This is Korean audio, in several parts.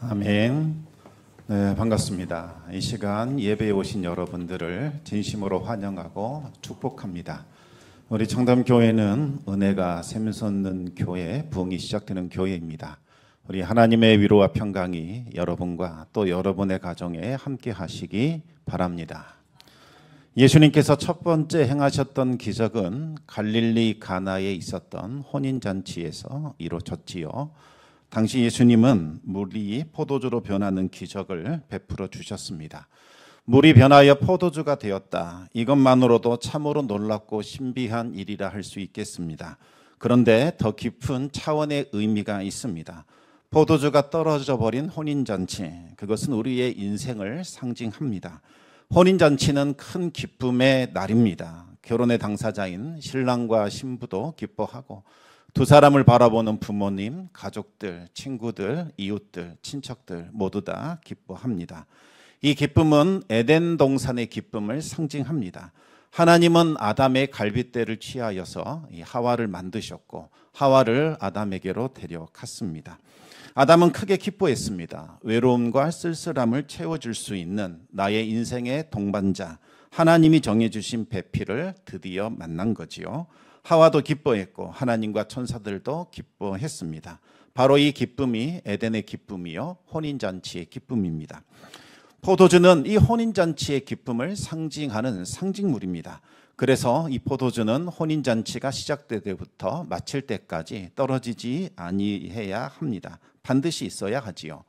아멘. 네, 반갑습니다. 이 시간 예배에 오신 여러분들을 진심으로 환영하고 축복합니다. 우리 청담교회는 은혜가 샘솟는 교회, 부흥이 시작되는 교회입니다. 우리 하나님의 위로와 평강이 여러분과 또 여러분의 가정에 함께 하시기 바랍니다. 예수님께서 첫 번째 행하셨던 기적은 갈릴리 가나에 있었던 혼인잔치에서 이루어졌지요. 당시 예수님은 물이 포도주로 변하는 기적을 베풀어 주셨습니다. 물이 변하여 포도주가 되었다. 이것만으로도 참으로 놀랍고 신비한 일이라 할 수 있겠습니다. 그런데 더 깊은 차원의 의미가 있습니다. 포도주가 떨어져 버린 혼인잔치, 그것은 우리의 인생을 상징합니다. 혼인잔치는 큰 기쁨의 날입니다. 결혼의 당사자인 신랑과 신부도 기뻐하고 두 사람을 바라보는 부모님, 가족들, 친구들, 이웃들, 친척들 모두 다 기뻐합니다. 이 기쁨은 에덴 동산의 기쁨을 상징합니다. 하나님은 아담의 갈빗대를 취하여서 이 하와를 만드셨고 하와를 아담에게로 데려갔습니다. 아담은 크게 기뻐했습니다. 외로움과 쓸쓸함을 채워줄 수 있는 나의 인생의 동반자, 하나님이 정해주신 배필을 드디어 만난 거지요. 하와도 기뻐했고 하나님과 천사들도 기뻐했습니다. 바로 이 기쁨이 에덴의 기쁨이요, 혼인잔치의 기쁨입니다. 포도주는 이 혼인잔치의 기쁨을 상징하는 상징물입니다. 그래서 이 포도주는 혼인잔치가 시작될 때부터 마칠 때까지 떨어지지 아니해야 합니다. 반드시 있어야 하지요.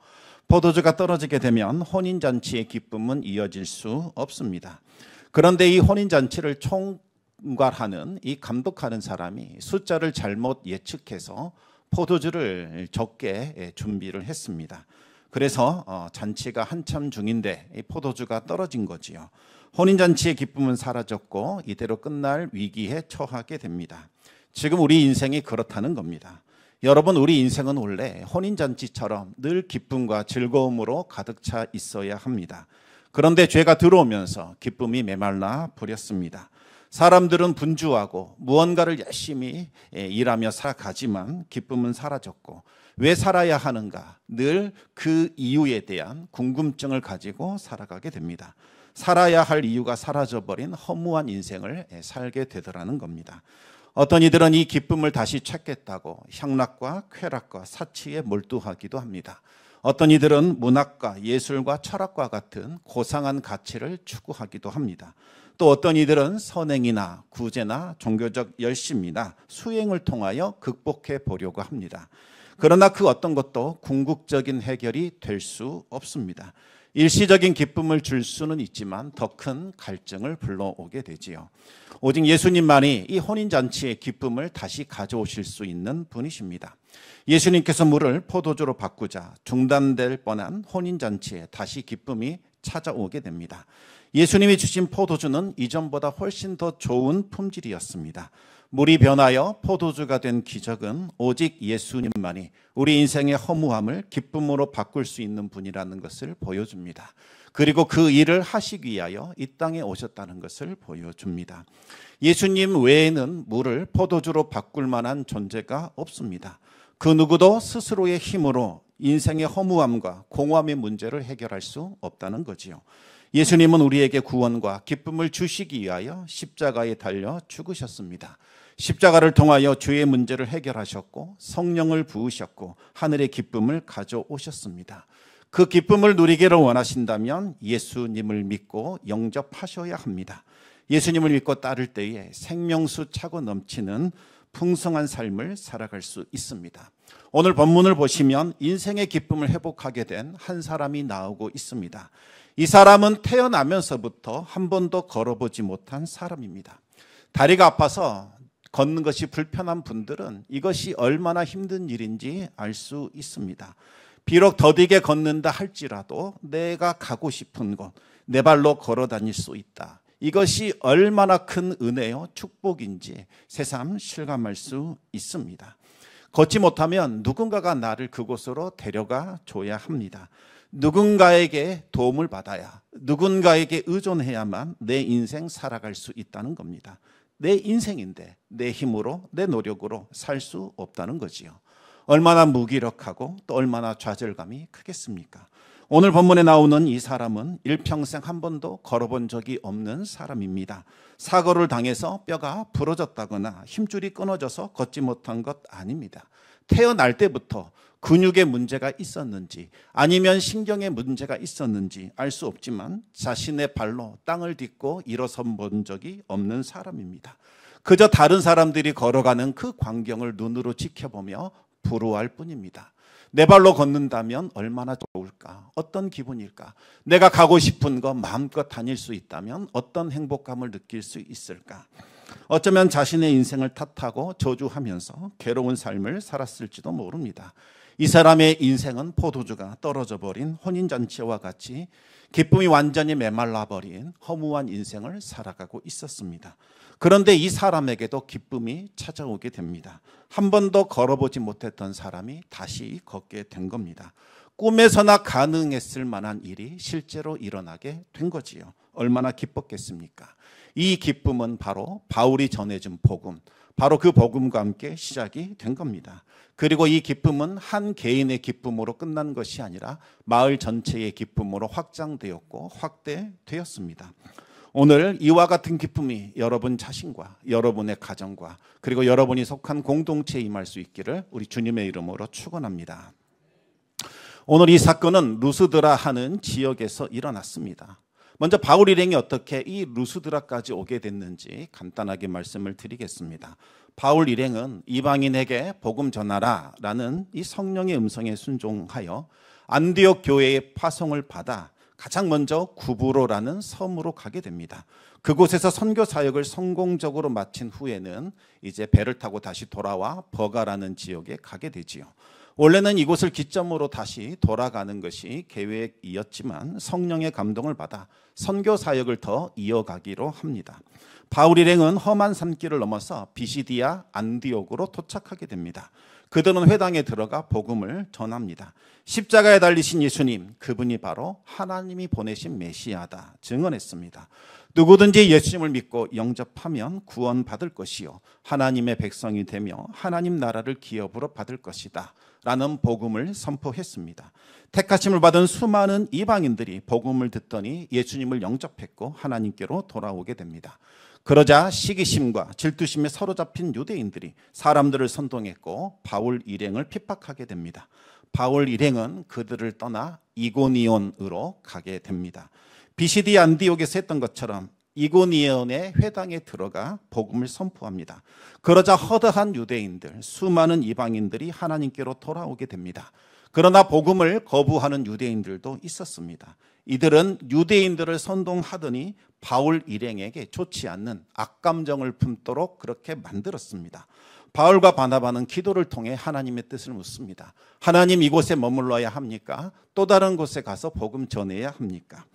포도주가 떨어지게 되면 혼인잔치의 기쁨은 이어질 수 없습니다. 그런데 이 혼인잔치를 총괄하는 이 감독하는 사람이 숫자를 잘못 예측해서 포도주를 적게 준비를 했습니다. 그래서 잔치가 한참 중인데 이 포도주가 떨어진 거지요. 혼인잔치의 기쁨은 사라졌고 이대로 끝날 위기에 처하게 됩니다. 지금 우리 인생이 그렇다는 겁니다. 여러분, 우리 인생은 원래 혼인잔치처럼 늘 기쁨과 즐거움으로 가득 차 있어야 합니다. 그런데 죄가 들어오면서 기쁨이 메말라 버렸습니다. 사람들은 분주하고 무언가를 열심히 일하며 살아가지만 기쁨은 사라졌고, 왜 살아야 하는가? 늘 그 이유에 대한 궁금증을 가지고 살아가게 됩니다. 살아야 할 이유가 사라져버린 허무한 인생을 살게 되더라는 겁니다. 어떤 이들은 이 기쁨을 다시 찾겠다고 향락과 쾌락과 사치에 몰두하기도 합니다. 어떤 이들은 문학과 예술과 철학과 같은 고상한 가치를 추구하기도 합니다. 또 어떤 이들은 선행이나 구제나 종교적 열심이나 수행을 통하여 극복해 보려고 합니다. 그러나 그 어떤 것도 궁극적인 해결이 될 수 없습니다. 일시적인 기쁨을 줄 수는 있지만 더 큰 갈증을 불러오게 되지요. 오직 예수님만이 이 혼인잔치의 기쁨을 다시 가져오실 수 있는 분이십니다. 예수님께서 물을 포도주로 바꾸자 중단될 뻔한 혼인잔치에 다시 기쁨이 찾아오게 됩니다. 예수님이 주신 포도주는 이전보다 훨씬 더 좋은 품질이었습니다. 물이 변하여 포도주가 된 기적은 오직 예수님만이 우리 인생의 허무함을 기쁨으로 바꿀 수 있는 분이라는 것을 보여줍니다. 그리고 그 일을 하시기 위하여 이 땅에 오셨다는 것을 보여줍니다. 예수님 외에는 물을 포도주로 바꿀 만한 존재가 없습니다. 그 누구도 스스로의 힘으로 인생의 허무함과 공허함의 문제를 해결할 수 없다는 거지요. 예수님은 우리에게 구원과 기쁨을 주시기 위하여 십자가에 달려 죽으셨습니다. 십자가를 통하여 죄의 문제를 해결하셨고 성령을 부으셨고 하늘의 기쁨을 가져오셨습니다. 그 기쁨을 누리기를 원하신다면 예수님을 믿고 영접하셔야 합니다. 예수님을 믿고 따를 때에 생명수 차고 넘치는 풍성한 삶을 살아갈 수 있습니다. 오늘 본문을 보시면 인생의 기쁨을 회복하게 된 한 사람이 나오고 있습니다. 이 사람은 태어나면서부터 한 번도 걸어보지 못한 사람입니다. 다리가 아파서 걷는 것이 불편한 분들은 이것이 얼마나 힘든 일인지 알 수 있습니다. 비록 더디게 걷는다 할지라도 내가 가고 싶은 곳, 내 발로 걸어 다닐 수 있다. 이것이 얼마나 큰 은혜요, 축복인지 새삼 실감할 수 있습니다. 걷지 못하면 누군가가 나를 그곳으로 데려가 줘야 합니다. 누군가에게 도움을 받아야, 누군가에게 의존해야만 내 인생 살아갈 수 있다는 겁니다. 내 인생인데 내 힘으로 내 노력으로 살 수 없다는 거지요. 얼마나 무기력하고 또 얼마나 좌절감이 크겠습니까? 오늘 본문에 나오는 이 사람은 일평생 한 번도 걸어본 적이 없는 사람입니다. 사고를 당해서 뼈가 부러졌다거나 힘줄이 끊어져서 걷지 못한 것 아닙니다. 태어날 때부터 근육에 문제가 있었는지 아니면 신경에 문제가 있었는지 알 수 없지만 자신의 발로 땅을 딛고 일어선 본 적이 없는 사람입니다. 그저 다른 사람들이 걸어가는 그 광경을 눈으로 지켜보며 부러워할 뿐입니다. 내 발로 걷는다면 얼마나 좋을까? 어떤 기분일까? 내가 가고 싶은 거 마음껏 다닐 수 있다면 어떤 행복감을 느낄 수 있을까? 어쩌면 자신의 인생을 탓하고 저주하면서 괴로운 삶을 살았을지도 모릅니다. 이 사람의 인생은 포도주가 떨어져 버린 혼인잔치와 같이 기쁨이 완전히 메말라 버린 허무한 인생을 살아가고 있었습니다. 그런데 이 사람에게도 기쁨이 찾아오게 됩니다. 한 번도 걸어보지 못했던 사람이 다시 걷게 된 겁니다. 꿈에서나 가능했을 만한 일이 실제로 일어나게 된 거지요. 얼마나 기뻤겠습니까? 이 기쁨은 바로 바울이 전해준 복음, 바로 그 복음과 함께 시작이 된 겁니다. 그리고 이 기쁨은 한 개인의 기쁨으로 끝난 것이 아니라 마을 전체의 기쁨으로 확장되었고 확대되었습니다. 오늘 이와 같은 기쁨이 여러분 자신과 여러분의 가정과 그리고 여러분이 속한 공동체에 임할 수 있기를 우리 주님의 이름으로 축원합니다. 오늘 이 사건은 루스드라 하는 지역에서 일어났습니다. 먼저 바울 일행이 어떻게 이 루스드라까지 오게 됐는지 간단하게 말씀을 드리겠습니다. 바울 일행은 이방인에게 복음 전하라 라는 이 성령의 음성에 순종하여 안디옥 교회의 파송을 받아 가장 먼저 구브로라는 섬으로 가게 됩니다. 그곳에서 선교 사역을 성공적으로 마친 후에는 이제 배를 타고 다시 돌아와 버가라는 지역에 가게 되지요. 원래는 이곳을 기점으로 다시 돌아가는 것이 계획이었지만 성령의 감동을 받아 선교 사역을 더 이어가기로 합니다. 바울 일행은 험한 산길을 넘어서 비시디아 안디옥으로 도착하게 됩니다. 그들은 회당에 들어가 복음을 전합니다. 십자가에 달리신 예수님, 그분이 바로 하나님이 보내신 메시아다 증언했습니다. 누구든지 예수님을 믿고 영접하면 구원받을 것이요 하나님의 백성이 되며 하나님 나라를 기업으로 받을 것이다 라는 복음을 선포했습니다. 택하심을 받은 수많은 이방인들이 복음을 듣더니 예수님을 영접했고 하나님께로 돌아오게 됩니다. 그러자 시기심과 질투심에 사로잡힌 유대인들이 사람들을 선동했고 바울 일행을 핍박하게 됩니다. 바울 일행은 그들을 떠나 이고니온으로 가게 됩니다. 비시디 안디옥에서 했던 것처럼 이고니온의 회당에 들어가 복음을 선포합니다. 그러자 허다한 유대인들, 수많은 이방인들이 하나님께로 돌아오게 됩니다. 그러나 복음을 거부하는 유대인들도 있었습니다. 이들은 유대인들을 선동하더니 바울 일행에게 좋지 않는 악감정을 품도록 그렇게 만들었습니다. 바울과 바나바는 기도를 통해 하나님의 뜻을 묻습니다. 하나님, 이곳에 머물러야 합니까? 또 다른 곳에 가서 복음 전해야 합니까?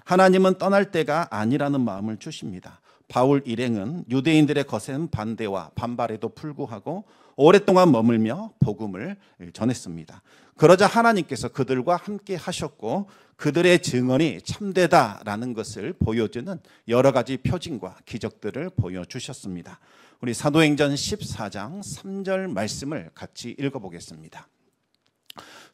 하나님은 떠날 때가 아니라는 마음을 주십니다. 바울 일행은 유대인들의 거센 반대와 반발에도 불구하고 오랫동안 머물며 복음을 전했습니다. 그러자 하나님께서 그들과 함께 하셨고 그들의 증언이 참되다라는 것을 보여주는 여러 가지 표징과 기적들을 보여주셨습니다. 우리 사도행전 14장 3절 말씀을 같이 읽어보겠습니다.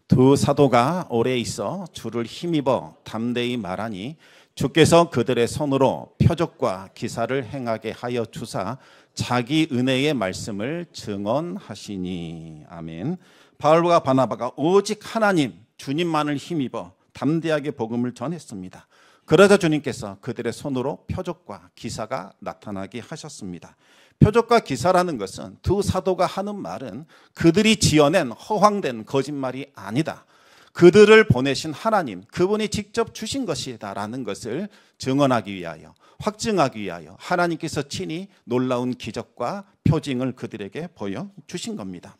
두 사도가 오래 있어 주를 힘입어 담대히 말하니 주께서 그들의 손으로 표적과 기사를 행하게 하여 주사 자기 은혜의 말씀을 증언하시니. 아멘. 바울과 바나바가 오직 하나님 주님만을 힘입어 담대하게 복음을 전했습니다. 그러자 주님께서 그들의 손으로 표적과 기사가 나타나게 하셨습니다. 표적과 기사라는 것은 두 사도가 하는 말은 그들이 지어낸 허황된 거짓말이 아니다. 그들을 보내신 하나님, 그분이 직접 주신 것이다라는 것을 증언하기 위하여, 확증하기 위하여 하나님께서 친히 놀라운 기적과 표징을 그들에게 보여주신 겁니다.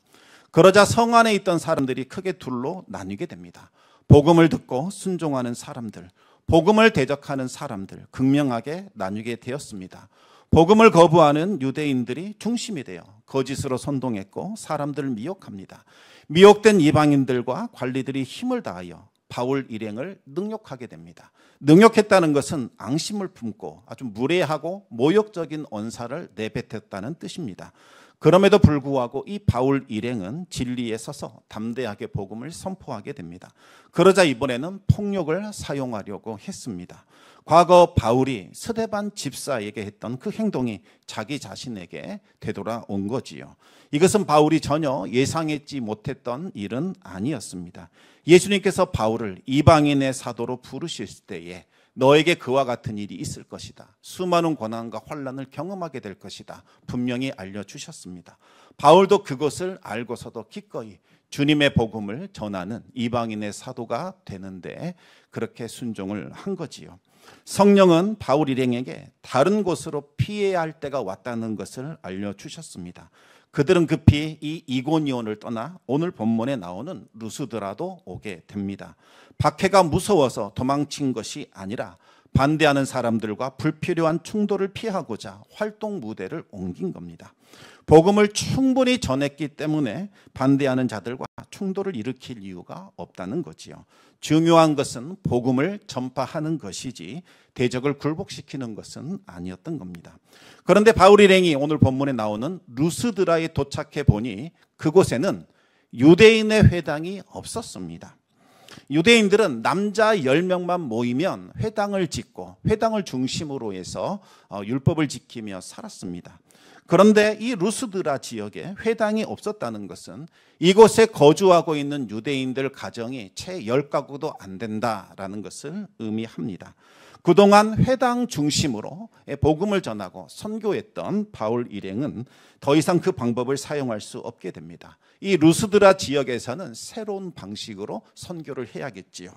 그러자 성 안에 있던 사람들이 크게 둘로 나뉘게 됩니다. 복음을 듣고 순종하는 사람들, 복음을 대적하는 사람들, 극명하게 나뉘게 되었습니다. 복음을 거부하는 유대인들이 중심이 되어 거짓으로 선동했고 사람들을 미혹합니다. 미혹된 이방인들과 관리들이 힘을 다하여 바울 일행을 능욕하게 됩니다. 능욕했다는 것은 앙심을 품고 아주 무례하고 모욕적인 언사를 내뱉었다는 뜻입니다. 그럼에도 불구하고 이 바울 일행은 진리에 서서 담대하게 복음을 선포하게 됩니다. 그러자 이번에는 폭력을 사용하려고 했습니다. 과거 바울이 스데반 집사에게 했던 그 행동이 자기 자신에게 되돌아온 거지요. 이것은 바울이 전혀 예상했지 못했던 일은 아니었습니다. 예수님께서 바울을 이방인의 사도로 부르실 때에 너에게 그와 같은 일이 있을 것이다. 수많은 고난과 환난을 경험하게 될 것이다. 분명히 알려주셨습니다. 바울도 그것을 알고서도 기꺼이 주님의 복음을 전하는 이방인의 사도가 되는데 그렇게 순종을 한 거지요. 성령은 바울 일행에게 다른 곳으로 피해야 할 때가 왔다는 것을 알려주셨습니다. 그들은 급히 이 이고니온을 떠나 오늘 본문에 나오는 루스드라도 오게 됩니다. 박해가 무서워서 도망친 것이 아니라 반대하는 사람들과 불필요한 충돌을 피하고자 활동 무대를 옮긴 겁니다. 복음을 충분히 전했기 때문에 반대하는 자들과 충돌을 일으킬 이유가 없다는 거지요. 중요한 것은 복음을 전파하는 것이지 대적을 굴복시키는 것은 아니었던 겁니다. 그런데 바울 일행이 오늘 본문에 나오는 루스드라에 도착해 보니 그곳에는 유대인의 회당이 없었습니다. 유대인들은 남자 10명만 모이면 회당을 짓고 회당을 중심으로 해서 율법을 지키며 살았습니다. 그런데 이 루스드라 지역에 회당이 없었다는 것은 이곳에 거주하고 있는 유대인들 가정이 채 10가구도 안 된다라는 것을 의미합니다. 그동안 회당 중심으로 복음을 전하고 선교했던 바울 일행은 더 이상 그 방법을 사용할 수 없게 됩니다. 이 루스드라 지역에서는 새로운 방식으로 선교를 해야겠지요.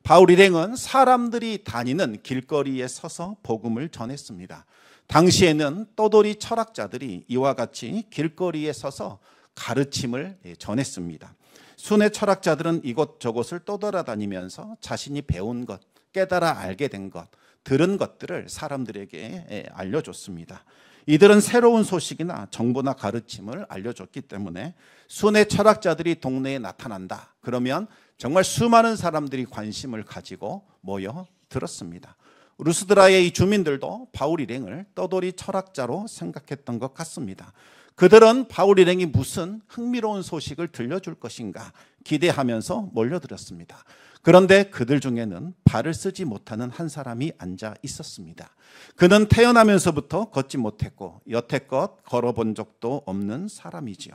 바울 일행은 사람들이 다니는 길거리에 서서 복음을 전했습니다. 당시에는 떠돌이 철학자들이 이와 같이 길거리에 서서 가르침을 전했습니다. 순회 철학자들은 이곳저곳을 떠돌아다니면서 자신이 배운 것, 깨달아 알게 된 것, 들은 것들을 사람들에게 알려줬습니다. 이들은 새로운 소식이나 정보나 가르침을 알려줬기 때문에 순회 철학자들이 동네에 나타난다. 그러면 정말 수많은 사람들이 관심을 가지고 모여 들었습니다. 루스드라의 이 주민들도 바울 일행을 떠돌이 철학자로 생각했던 것 같습니다. 그들은 바울 일행이 무슨 흥미로운 소식을 들려줄 것인가 기대하면서 몰려들었습니다. 그런데 그들 중에는 발을 쓰지 못하는 한 사람이 앉아 있었습니다. 그는 태어나면서부터 걷지 못했고 여태껏 걸어본 적도 없는 사람이지요.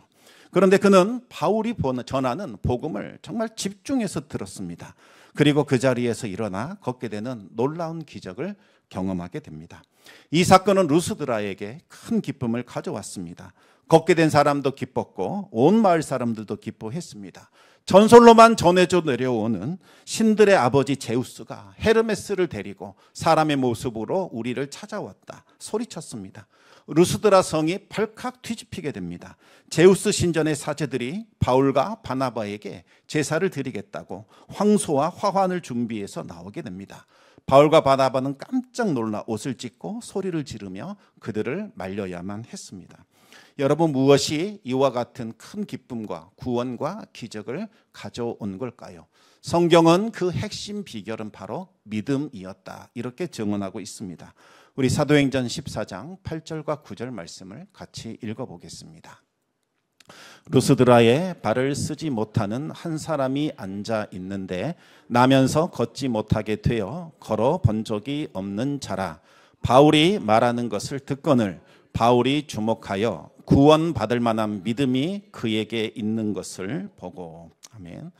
그런데 그는 바울이 전하는 복음을 정말 집중해서 들었습니다. 그리고 그 자리에서 일어나 걷게 되는 놀라운 기적을 경험하게 됩니다. 이 사건은 루스드라에게 큰 기쁨을 가져왔습니다. 걷게 된 사람도 기뻤고 온 마을 사람들도 기뻐했습니다. 전설로만 전해져 내려오는 신들의 아버지 제우스가 헤르메스를 데리고 사람의 모습으로 우리를 찾아왔다 소리쳤습니다. 루스드라 성이 펄칵 뒤집히게 됩니다. 제우스 신전의 사제들이 바울과 바나바에게 제사를 드리겠다고 황소와 화환을 준비해서 나오게 됩니다. 바울과 바나바는 깜짝 놀라 옷을 찢고 소리를 지르며 그들을 말려야만 했습니다. 여러분, 무엇이 이와 같은 큰 기쁨과 구원과 기적을 가져온 걸까요? 성경은 그 핵심 비결은 바로 믿음이었다 이렇게 증언하고 있습니다. 우리 사도행전 14장 8절과 9절 말씀을 같이 읽어보겠습니다. 루스드라에 발을 쓰지 못하는 한 사람이 앉아 있는데 나면서 걷지 못하게 되어 걸어 본 적이 없는 자라. 바울이 말하는 것을 듣거늘 바울이 주목하여 구원받을 만한 믿음이 그에게 있는 것을 보고. 아멘.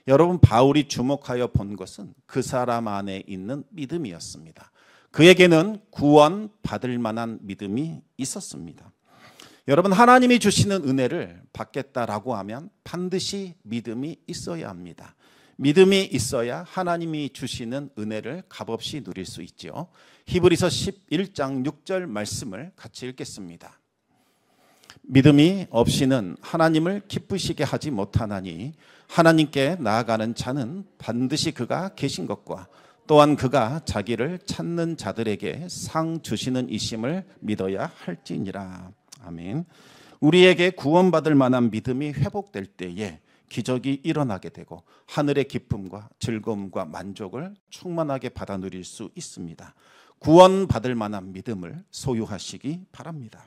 여러분, 바울이 주목하여 본 것은 그 사람 안에 있는 믿음이었습니다. 그에게는 구원받을 만한 믿음이 있었습니다. 여러분, 하나님이 주시는 은혜를 받겠다라고 하면 반드시 믿음이 있어야 합니다. 믿음이 있어야 하나님이 주시는 은혜를 값없이 누릴 수 있죠. 히브리서 11장 6절 말씀을 같이 읽겠습니다. 믿음이 없이는 하나님을 기쁘시게 하지 못하나니 하나님께 나아가는 자는 반드시 그가 계신 것과 또한 그가 자기를 찾는 자들에게 상 주시는 이심을 믿어야 할지니라. 아멘. 우리에게 구원받을 만한 믿음이 회복될 때에 기적이 일어나게 되고 하늘의 기쁨과 즐거움과 만족을 충만하게 받아 누릴 수 있습니다. 구원받을 만한 믿음을 소유하시기 바랍니다.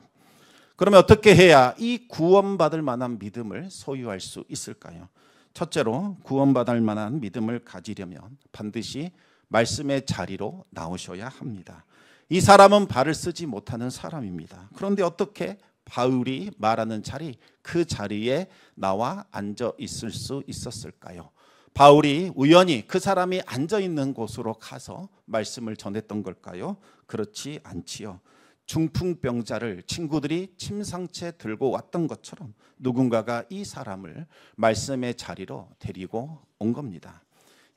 그러면 어떻게 해야 이 구원받을 만한 믿음을 소유할 수 있을까요? 첫째로 구원받을 만한 믿음을 가지려면 반드시 말씀의 자리로 나오셔야 합니다. 이 사람은 발을 쓰지 못하는 사람입니다. 그런데 어떻게 바울이 말하는 자리, 그 자리에 나와 앉아 있을 수 있었을까요? 바울이 우연히 그 사람이 앉아 있는 곳으로 가서 말씀을 전했던 걸까요? 그렇지 않지요. 중풍병자를 친구들이 침상채 들고 왔던 것처럼 누군가가 이 사람을 말씀의 자리로 데리고 온 겁니다.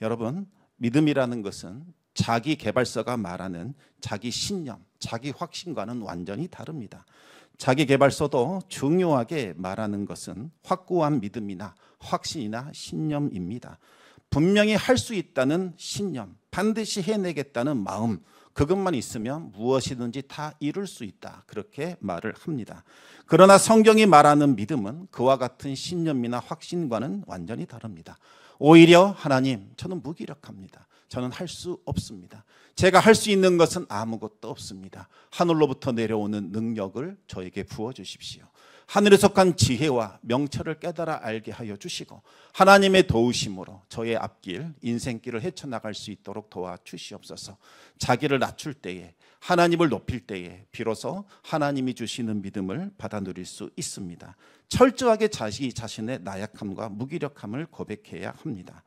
여러분, 믿음이라는 것은 자기 개발서가 말하는 자기 신념, 자기 확신과는 완전히 다릅니다. 자기 개발서도 중요하게 말하는 것은 확고한 믿음이나 확신이나 신념입니다. 분명히 할 수 있다는 신념, 반드시 해내겠다는 마음, 그것만 있으면 무엇이든지 다 이룰 수 있다, 그렇게 말을 합니다. 그러나 성경이 말하는 믿음은 그와 같은 신념이나 확신과는 완전히 다릅니다. 오히려 하나님, 저는 무기력합니다. 저는 할 수 없습니다. 제가 할 수 있는 것은 아무것도 없습니다. 하늘로부터 내려오는 능력을 저에게 부어주십시오. 하늘에 속한 지혜와 명철을 깨달아 알게 하여 주시고 하나님의 도우심으로 저의 앞길, 인생길을 헤쳐나갈 수 있도록 도와주시옵소서. 자기를 낮출 때에, 하나님을 높일 때에 비로소 하나님이 주시는 믿음을 받아 누릴 수 있습니다. 철저하게 자기 자신의 나약함과 무기력함을 고백해야 합니다.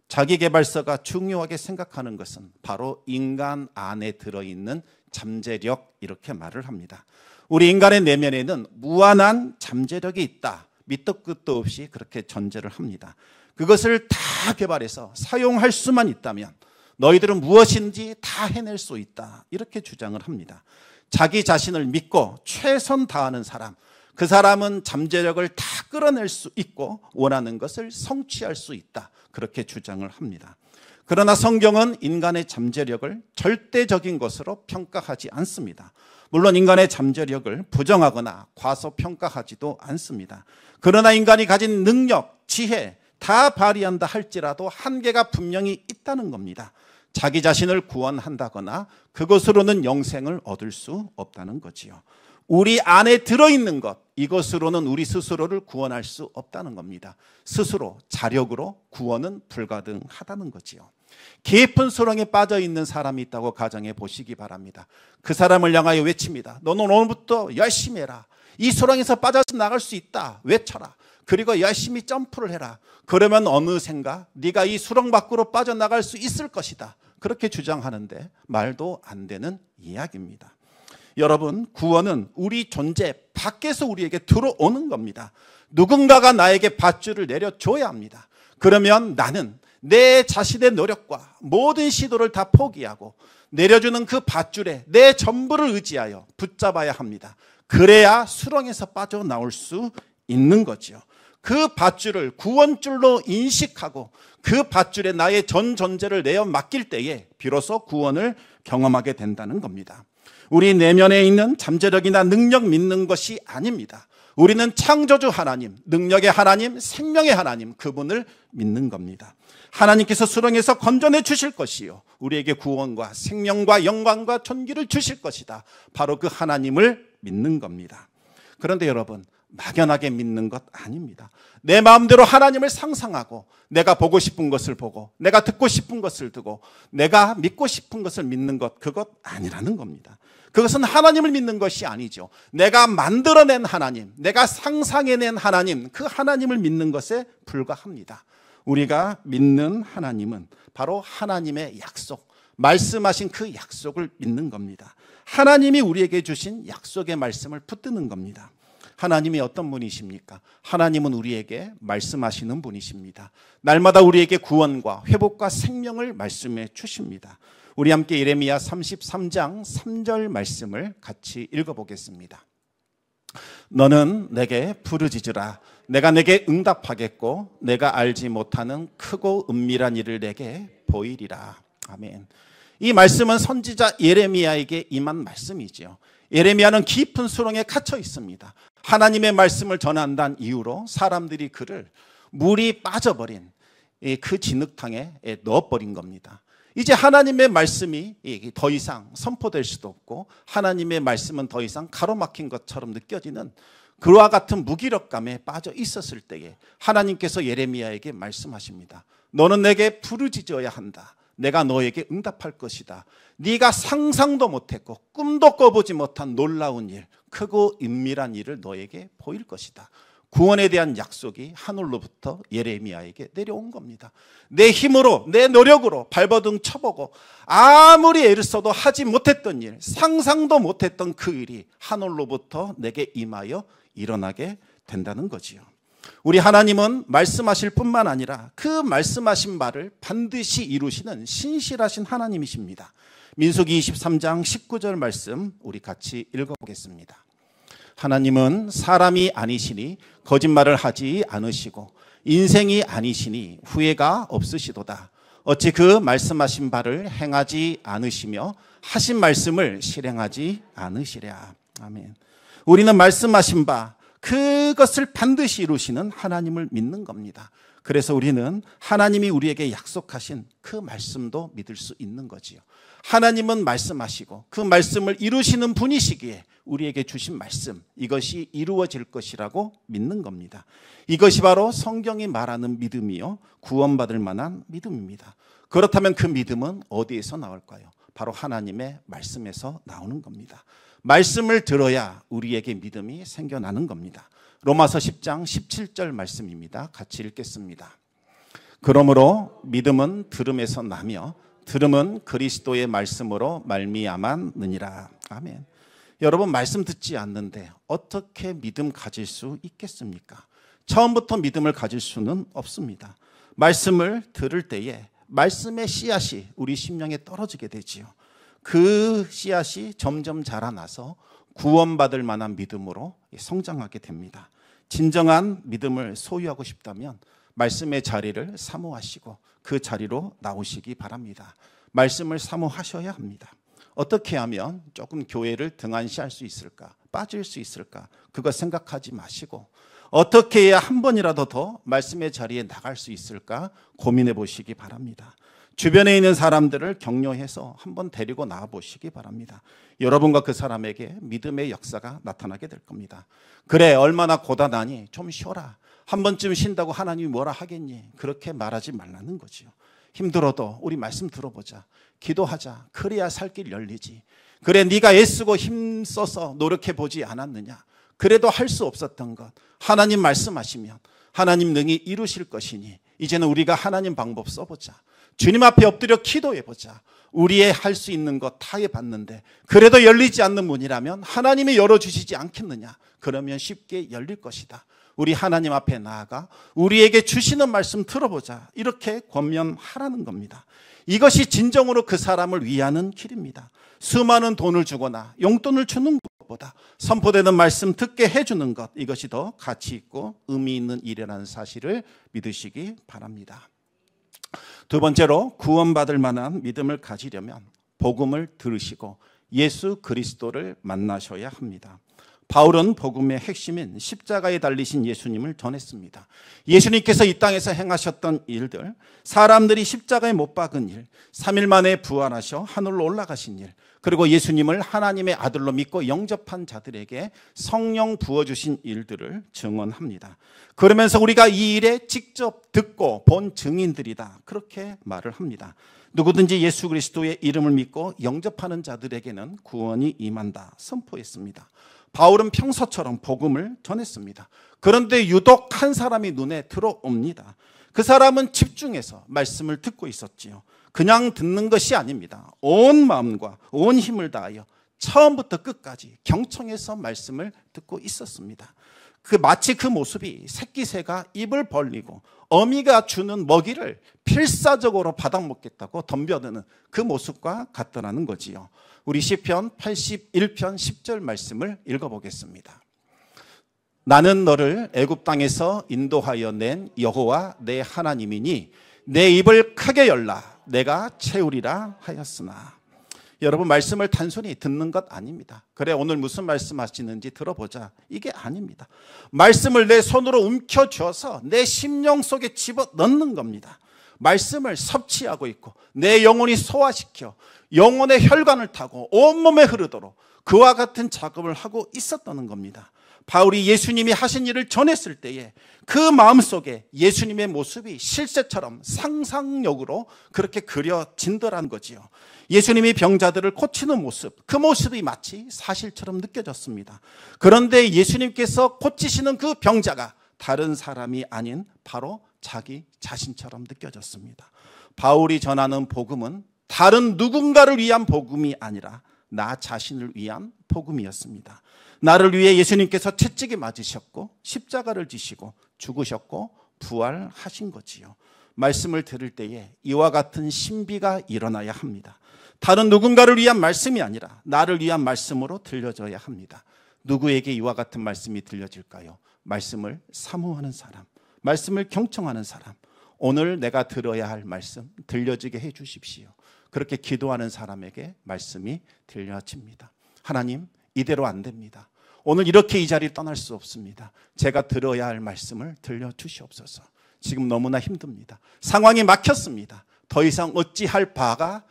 자기계발서가 중요하게 생각하는 것은 바로 인간 안에 들어있는 잠재력, 이렇게 말을 합니다. 우리 인간의 내면에는 무한한 잠재력이 있다, 밑도 끝도 없이 그렇게 전제를 합니다. 그것을 다 개발해서 사용할 수만 있다면 너희들은 무엇인지 다 해낼 수 있다, 이렇게 주장을 합니다. 자기 자신을 믿고 최선 다하는 사람, 그 사람은 잠재력을 다 끌어낼 수 있고 원하는 것을 성취할 수 있다, 그렇게 주장을 합니다. 그러나 성경은 인간의 잠재력을 절대적인 것으로 평가하지 않습니다. 물론 인간의 잠재력을 부정하거나 과소평가하지도 않습니다. 그러나 인간이 가진 능력, 지혜 다 발휘한다 할지라도 한계가 분명히 있다는 겁니다. 자기 자신을 구원한다거나 그것으로는 영생을 얻을 수 없다는 거지요. 우리 안에 들어있는 것, 이것으로는 우리 스스로를 구원할 수 없다는 겁니다. 스스로 자력으로 구원은 불가능하다는 거지요. 깊은 수렁에 빠져있는 사람이 있다고 가정해 보시기 바랍니다. 그 사람을 향하여 외칩니다. 너는 오늘부터 열심히 해라. 이 수렁에서 빠져서 나갈 수 있다, 외쳐라. 그리고 열심히 점프를 해라. 그러면 어느샌가 네가 이 수렁 밖으로 빠져나갈 수 있을 것이다, 그렇게 주장하는데 말도 안 되는 이야기입니다. 여러분, 구원은 우리 존재 밖에서 우리에게 들어오는 겁니다. 누군가가 나에게 밧줄을 내려줘야 합니다. 그러면 나는 내 자신의 노력과 모든 시도를 다 포기하고 내려주는 그 밧줄에 내 전부를 의지하여 붙잡아야 합니다. 그래야 수렁에서 빠져나올 수 있는 거죠. 그 밧줄을 구원줄로 인식하고 그 밧줄에 나의 전 존재를 내어 맡길 때에 비로소 구원을 경험하게 된다는 겁니다. 우리 내면에 있는 잠재력이나 능력 믿는 것이 아닙니다. 우리는 창조주 하나님, 능력의 하나님, 생명의 하나님, 그분을 믿는 겁니다. 하나님께서 수렁에서 건져내 주실 것이요, 우리에게 구원과 생명과 영광과 존귀를 주실 것이다, 바로 그 하나님을 믿는 겁니다. 그런데 여러분, 막연하게 믿는 것 아닙니다. 내 마음대로 하나님을 상상하고 내가 보고 싶은 것을 보고 내가 듣고 싶은 것을 듣고 내가 믿고 싶은 것을 믿는 것, 그것 아니라는 겁니다. 그것은 하나님을 믿는 것이 아니죠. 내가 만들어낸 하나님, 내가 상상해낸 하나님, 그 하나님을 믿는 것에 불과합니다. 우리가 믿는 하나님은 바로 하나님의 약속, 말씀하신 그 약속을 믿는 겁니다. 하나님이 우리에게 주신 약속의 말씀을 붙드는 겁니다. 하나님이 어떤 분이십니까? 하나님은 우리에게 말씀하시는 분이십니다. 날마다 우리에게 구원과 회복과 생명을 말씀해 주십니다. 우리 함께 예레미야 33장 3절 말씀을 같이 읽어보겠습니다. 너는 내게 부르짖으라. 내가 내게 응답하겠고 내가 알지 못하는 크고 은밀한 일을 내게 보이리라. 아멘. 이 말씀은 선지자 예레미야에게 임한 말씀이지요. 예레미야는 깊은 수렁에 갇혀 있습니다. 하나님의 말씀을 전한다는 이유로 사람들이 그를 물이 빠져버린 그 진흙탕에 넣어버린 겁니다. 이제 하나님의 말씀이 더 이상 선포될 수도 없고 하나님의 말씀은 더 이상 가로막힌 것처럼 느껴지는 그와 같은 무기력감에 빠져 있었을 때에 하나님께서 예레미야에게 말씀하십니다. 너는 내게 부르짖어야 한다. 내가 너에게 응답할 것이다. 네가 상상도 못했고 꿈도 꿔보지 못한 놀라운 일, 크고 은밀한 일을 너에게 보일 것이다. 구원에 대한 약속이 하늘로부터 예레미야에게 내려온 겁니다. 내 힘으로 내 노력으로 발버둥 쳐보고 아무리 애를 써도 하지 못했던 일, 상상도 못했던 그 일이 하늘로부터 내게 임하여 일어나게 된다는 거지요. 우리 하나님은 말씀하실 뿐만 아니라 그 말씀하신 바를 반드시 이루시는 신실하신 하나님이십니다. 민수기 23장 19절 말씀 우리 같이 읽어보겠습니다. 하나님은 사람이 아니시니 거짓말을 하지 않으시고 인생이 아니시니 후회가 없으시도다. 어찌 그 말씀하신 바를 행하지 않으시며 하신 말씀을 실행하지 않으시랴. 아멘. 우리는 말씀하신 바 그것을 반드시 이루시는 하나님을 믿는 겁니다. 그래서 우리는 하나님이 우리에게 약속하신 그 말씀도 믿을 수 있는 거지요. 하나님은 말씀하시고 그 말씀을 이루시는 분이시기에 우리에게 주신 말씀, 이것이 이루어질 것이라고 믿는 겁니다. 이것이 바로 성경이 말하는 믿음이요, 구원받을 만한 믿음입니다. 그렇다면 그 믿음은 어디에서 나올까요? 바로 하나님의 말씀에서 나오는 겁니다. 말씀을 들어야 우리에게 믿음이 생겨나는 겁니다. 로마서 10장 17절 말씀입니다. 같이 읽겠습니다. 그러므로 믿음은 들음에서 나며 들음은 그리스도의 말씀으로 말미암았느니라. 아멘. 여러분, 말씀 듣지 않는데 어떻게 믿음 가질 수 있겠습니까? 처음부터 믿음을 가질 수는 없습니다. 말씀을 들을 때에 말씀의 씨앗이 우리 심령에 떨어지게 되지요. 그 씨앗이 점점 자라나서 구원받을 만한 믿음으로 성장하게 됩니다. 진정한 믿음을 소유하고 싶다면 말씀의 자리를 사모하시고 그 자리로 나오시기 바랍니다. 말씀을 사모하셔야 합니다. 어떻게 하면 조금 교회를 등한시할 수 있을까? 빠질 수 있을까? 그거 생각하지 마시고 어떻게 해야 한 번이라도 더 말씀의 자리에 나갈 수 있을까? 고민해 보시기 바랍니다. 주변에 있는 사람들을 격려해서 한번 데리고 나와 보시기 바랍니다. 여러분과 그 사람에게 믿음의 역사가 나타나게 될 겁니다. 그래, 얼마나 고단하니? 좀 쉬어라. 한 번쯤 쉰다고 하나님이 뭐라 하겠니? 그렇게 말하지 말라는 거지요. 힘들어도 우리 말씀 들어보자. 기도하자. 그래야 살 길 열리지. 그래, 네가 애쓰고 힘써서 노력해보지 않았느냐? 그래도 할 수 없었던 것 하나님 말씀하시면 하나님 능히 이루실 것이니 이제는 우리가 하나님 방법 써보자. 주님 앞에 엎드려 기도해보자. 우리의 할 수 있는 것 다 해봤는데 그래도 열리지 않는 문이라면 하나님이 열어주시지 않겠느냐? 그러면 쉽게 열릴 것이다. 우리 하나님 앞에 나아가 우리에게 주시는 말씀 들어보자. 이렇게 권면하라는 겁니다. 이것이 진정으로 그 사람을 위하는 길입니다. 수많은 돈을 주거나 용돈을 주는 것보다 선포되는 말씀 듣게 해주는 것, 이것이 더 가치 있고 의미 있는 일이라는 사실을 믿으시기 바랍니다. 두 번째로 구원받을 만한 믿음을 가지려면 복음을 들으시고 예수 그리스도를 만나셔야 합니다. 바울은 복음의 핵심인 십자가에 달리신 예수님을 전했습니다. 예수님께서 이 땅에서 행하셨던 일들, 사람들이 십자가에 못 박은 일, 3일 만에 부활하셔 하늘로 올라가신 일, 그리고 예수님을 하나님의 아들로 믿고 영접한 자들에게 성령 부어주신 일들을 증언합니다. 그러면서 우리가 이 일에 직접 듣고 본 증인들이다, 그렇게 말을 합니다. 누구든지 예수 그리스도의 이름을 믿고 영접하는 자들에게는 구원이 임한다 선포했습니다. 바울은 평소처럼 복음을 전했습니다. 그런데 유독 한 사람이 눈에 들어옵니다. 그 사람은 집중해서 말씀을 듣고 있었지요. 그냥 듣는 것이 아닙니다. 온 마음과 온 힘을 다하여 처음부터 끝까지 경청해서 말씀을 듣고 있었습니다. 마치 그 모습이 새끼새가 입을 벌리고 어미가 주는 먹이를 필사적으로 받아먹겠다고 덤벼드는 그 모습과 같더라는 거지요. 우리 시편 81편 10절 말씀을 읽어보겠습니다. 나는 너를 애굽 땅에서 인도하여 낸 여호와 내 하나님이니 내 입을 크게 열라 내가 채우리라 하였으나. 여러분, 말씀을 단순히 듣는 것 아닙니다. 그래, 오늘 무슨 말씀 하시는지 들어보자, 이게 아닙니다. 말씀을 내 손으로 움켜쥐어서 내 심령 속에 집어넣는 겁니다. 말씀을 섭취하고 있고 내 영혼이 소화시켜 영혼의 혈관을 타고 온몸에 흐르도록 그와 같은 작업을 하고 있었다는 겁니다. 바울이 예수님이 하신 일을 전했을 때에 그 마음속에 예수님의 모습이 실제처럼 상상력으로 그렇게 그려진더라는 거지요. 예수님이 병자들을 고치는 모습, 그 모습이 마치 사실처럼 느껴졌습니다. 그런데 예수님께서 고치시는 그 병자가 다른 사람이 아닌 바로 자기 자신처럼 느껴졌습니다. 바울이 전하는 복음은 다른 누군가를 위한 복음이 아니라 나 자신을 위한 복음이었습니다. 나를 위해 예수님께서 채찍에 맞으셨고 십자가를 지시고 죽으셨고 부활하신 거지요. 말씀을 들을 때에 이와 같은 신비가 일어나야 합니다. 다른 누군가를 위한 말씀이 아니라 나를 위한 말씀으로 들려져야 합니다. 누구에게 이와 같은 말씀이 들려질까요? 말씀을 사모하는 사람, 말씀을 경청하는 사람, 오늘 내가 들어야 할 말씀 들려지게 해 주십시오. 그렇게 기도하는 사람에게 말씀이 들려집니다. 하나님, 이대로 안 됩니다. 오늘 이렇게 이 자리 떠날 수 없습니다. 제가 들어야 할 말씀을 들려주시옵소서. 지금 너무나 힘듭니다. 상황이 막혔습니다. 더 이상 어찌할 바가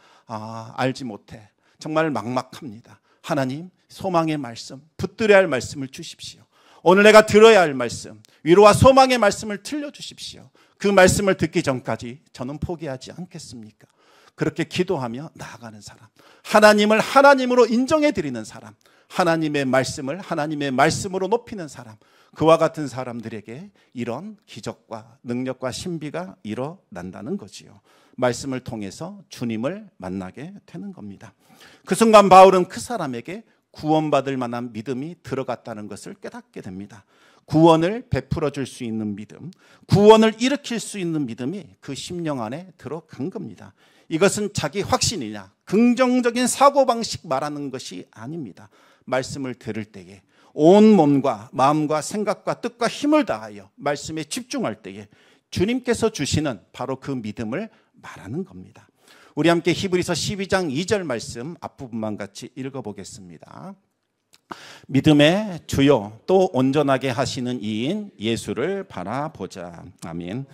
알지 못해 정말 막막합니다. 하나님, 소망의 말씀, 붙들어야 할 말씀을 주십시오. 오늘 내가 들어야 할 말씀, 위로와 소망의 말씀을 들려주십시오. 그 말씀을 듣기 전까지 저는 포기하지 않겠습니까? 그렇게 기도하며 나아가는 사람, 하나님을 하나님으로 인정해드리는 사람, 하나님의 말씀을 하나님의 말씀으로 높이는 사람, 그와 같은 사람들에게 이런 기적과 능력과 신비가 일어난다는 거지요. 말씀을 통해서 주님을 만나게 되는 겁니다. 그 순간 바울은 그 사람에게 구원받을 만한 믿음이 들어갔다는 것을 깨닫게 됩니다. 구원을 베풀어 줄 수 있는 믿음, 구원을 일으킬 수 있는 믿음이 그 심령 안에 들어간 겁니다. 이것은 자기 확신이냐 긍정적인 사고방식 말하는 것이 아닙니다. 말씀을 들을 때에 온 몸과 마음과 생각과 뜻과 힘을 다하여 말씀에 집중할 때에 주님께서 주시는 바로 그 믿음을 말하는 겁니다. 우리 함께 히브리서 12장 2절 말씀 앞부분만 같이 읽어보겠습니다. 믿음의 주요 또 온전하게 하시는 이인 예수를 바라보자. 아멘.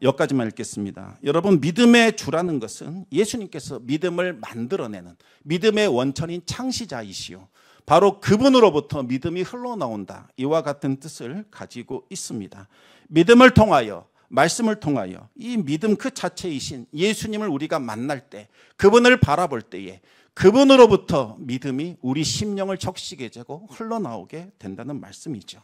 여기까지만 읽겠습니다. 여러분, 믿음의 주라는 것은 예수님께서 믿음을 만들어내는 믿음의 원천인 창시자이시오. 바로 그분으로부터 믿음이 흘러나온다. 이와 같은 뜻을 가지고 있습니다. 믿음을 통하여, 말씀을 통하여 이 믿음 그 자체이신 예수님을 우리가 만날 때, 그분을 바라볼 때에 그분으로부터 믿음이 우리 심령을 적시게 되고 흘러나오게 된다는 말씀이죠.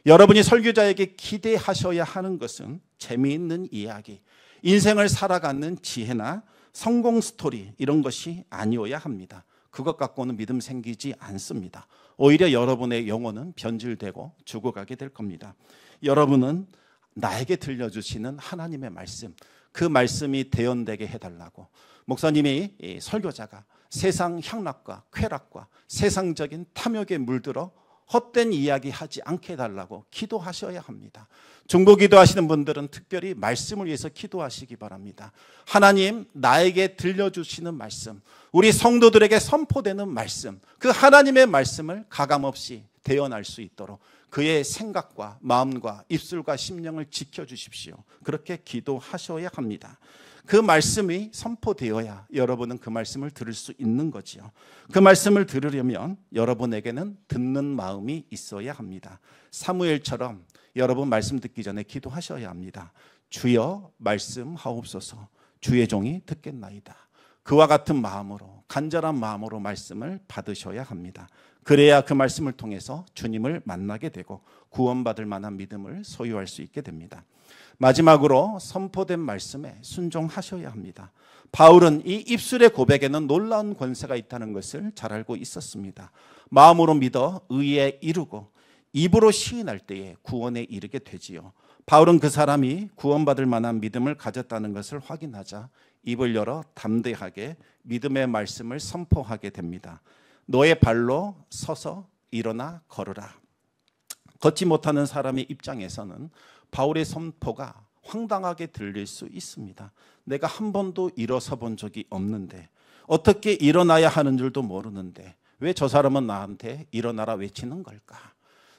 여러분이 설교자에게 기대하셔야 하는 것은 재미있는 이야기, 인생을 살아가는 지혜나 성공 스토리 이런 것이 아니어야 합니다. 그것 갖고는 믿음 생기지 않습니다. 오히려 여러분의 영혼은 변질되고 죽어가게 될 겁니다. 여러분은 나에게 들려주시는 하나님의 말씀, 그 말씀이 대언되게 해달라고 목사님이 설교자가 세상 향락과 쾌락과 세상적인 탐욕에 물들어 헛된 이야기 하지 않게 해달라고 기도하셔야 합니다. 중보 기도하시는 분들은 특별히 말씀을 위해서 기도하시기 바랍니다. 하나님, 나에게 들려주시는 말씀, 우리 성도들에게 선포되는 말씀, 그 하나님의 말씀을 가감없이 대언할 수 있도록 그의 생각과 마음과 입술과 심령을 지켜주십시오. 그렇게 기도하셔야 합니다. 그 말씀이 선포되어야 여러분은 그 말씀을 들을 수 있는 거지요. 그 말씀을 들으려면 여러분에게는 듣는 마음이 있어야 합니다. 사무엘처럼 여러분 말씀 듣기 전에 기도하셔야 합니다. 주여 말씀하옵소서, 주의 종이 듣겠나이다. 그와 같은 마음으로, 간절한 마음으로 말씀을 받으셔야 합니다. 그래야 그 말씀을 통해서 주님을 만나게 되고 구원받을 만한 믿음을 소유할 수 있게 됩니다. 마지막으로 선포된 말씀에 순종하셔야 합니다. 바울은 이 입술의 고백에는 놀라운 권세가 있다는 것을 잘 알고 있었습니다. 마음으로 믿어 의에 이르고 입으로 시인할 때에 구원에 이르게 되지요. 바울은 그 사람이 구원받을 만한 믿음을 가졌다는 것을 확인하자 입을 열어 담대하게 믿음의 말씀을 선포하게 됩니다. 너의 발로 서서 일어나 걸으라. 걷지 못하는 사람의 입장에서는 바울의 선포가 황당하게 들릴 수 있습니다. 내가 한 번도 일어서 본 적이 없는데, 어떻게 일어나야 하는 줄도 모르는데 왜 저 사람은 나한테 일어나라 외치는 걸까?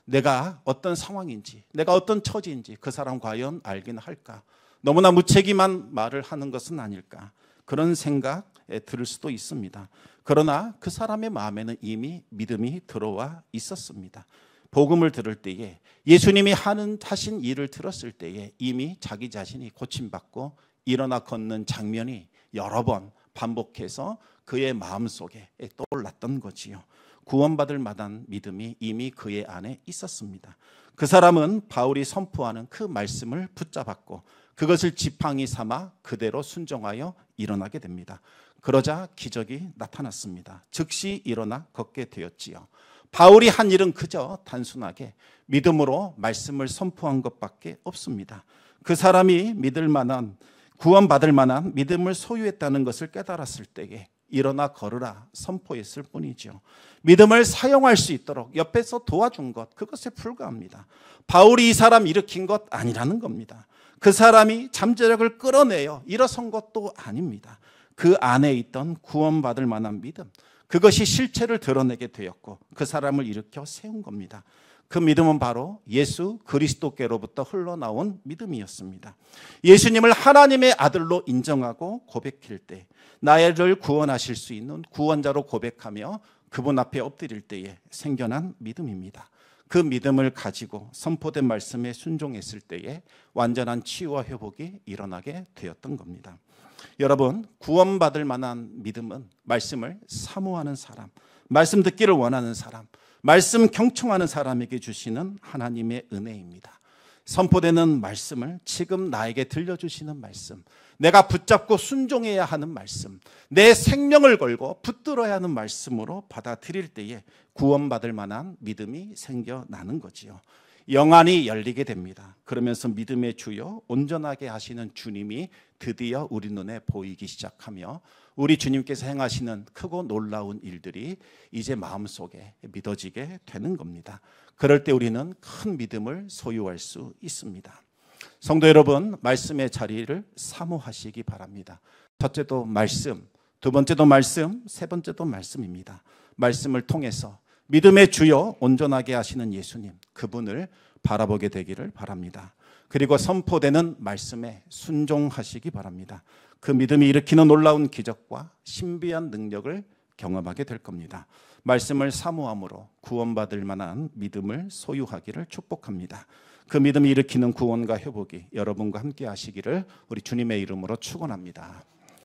내가 어떤 상황인지, 내가 어떤 처지인지 그 사람 과연 알긴 할까? 너무나 무책임한 말을 하는 것은 아닐까, 그런 생각에 들을 수도 있습니다. 그러나 그 사람의 마음에는 이미 믿음이 들어와 있었습니다. 복음을 들을 때에, 예수님이 하신 일을 들었을 때에 이미 자기 자신이 고침받고 일어나 걷는 장면이 여러 번 반복해서 그의 마음속에 떠올랐던 거지요. 구원받을 만한 믿음이 이미 그의 안에 있었습니다. 그 사람은 바울이 선포하는 그 말씀을 붙잡았고 그것을 지팡이 삼아 그대로 순종하여 일어나게 됩니다. 그러자 기적이 나타났습니다. 즉시 일어나 걷게 되었지요. 바울이 한 일은 그저 단순하게 믿음으로 말씀을 선포한 것밖에 없습니다. 그 사람이 믿을 만한, 구원받을 만한 믿음을 소유했다는 것을 깨달았을 때에 일어나 걸으라 선포했을 뿐이죠. 믿음을 사용할 수 있도록 옆에서 도와준 것, 그것에 불과합니다. 바울이 이 사람 일으킨 것 아니라는 겁니다. 그 사람이 잠재력을 끌어내어 일어선 것도 아닙니다. 그 안에 있던 구원받을 만한 믿음, 그것이 실체를 드러내게 되었고 그 사람을 일으켜 세운 겁니다. 그 믿음은 바로 예수 그리스도께로부터 흘러나온 믿음이었습니다. 예수님을 하나님의 아들로 인정하고 고백할 때, 나를 구원하실 수 있는 구원자로 고백하며 그분 앞에 엎드릴 때에 생겨난 믿음입니다. 그 믿음을 가지고 선포된 말씀에 순종했을 때에 완전한 치유와 회복이 일어나게 되었던 겁니다. 여러분, 구원받을 만한 믿음은 말씀을 사모하는 사람, 말씀 듣기를 원하는 사람, 말씀 경청하는 사람에게 주시는 하나님의 은혜입니다. 선포되는 말씀을 지금 나에게 들려주시는 말씀, 내가 붙잡고 순종해야 하는 말씀, 내 생명을 걸고 붙들어야 하는 말씀으로 받아들일 때에 구원받을 만한 믿음이 생겨나는 거지요. 영안이 열리게 됩니다. 그러면서 믿음의 주요 온전하게 하시는 주님이 드디어 우리 눈에 보이기 시작하며 우리 주님께서 행하시는 크고 놀라운 일들이 이제 마음속에 믿어지게 되는 겁니다. 그럴 때 우리는 큰 믿음을 소유할 수 있습니다. 성도 여러분, 말씀의 자리를 사모하시기 바랍니다. 첫째도 말씀, 두 번째도 말씀, 세 번째도 말씀입니다. 말씀을 통해서 믿음의 주요 온전하게 하시는 예수님, 그분을 바라보게 되기를 바랍니다. 그리고 선포되는 말씀에 순종하시기 바랍니다. 그 믿음이 일으키는 놀라운 기적과 신비한 능력을 경험하게 될 겁니다. 말씀을 사모함으로 구원받을 만한 믿음을 소유하기를 축복합니다. 그 믿음이 일으키는 구원과 회복이 여러분과 함께 하시기를 우리 주님의 이름으로 축원합니다.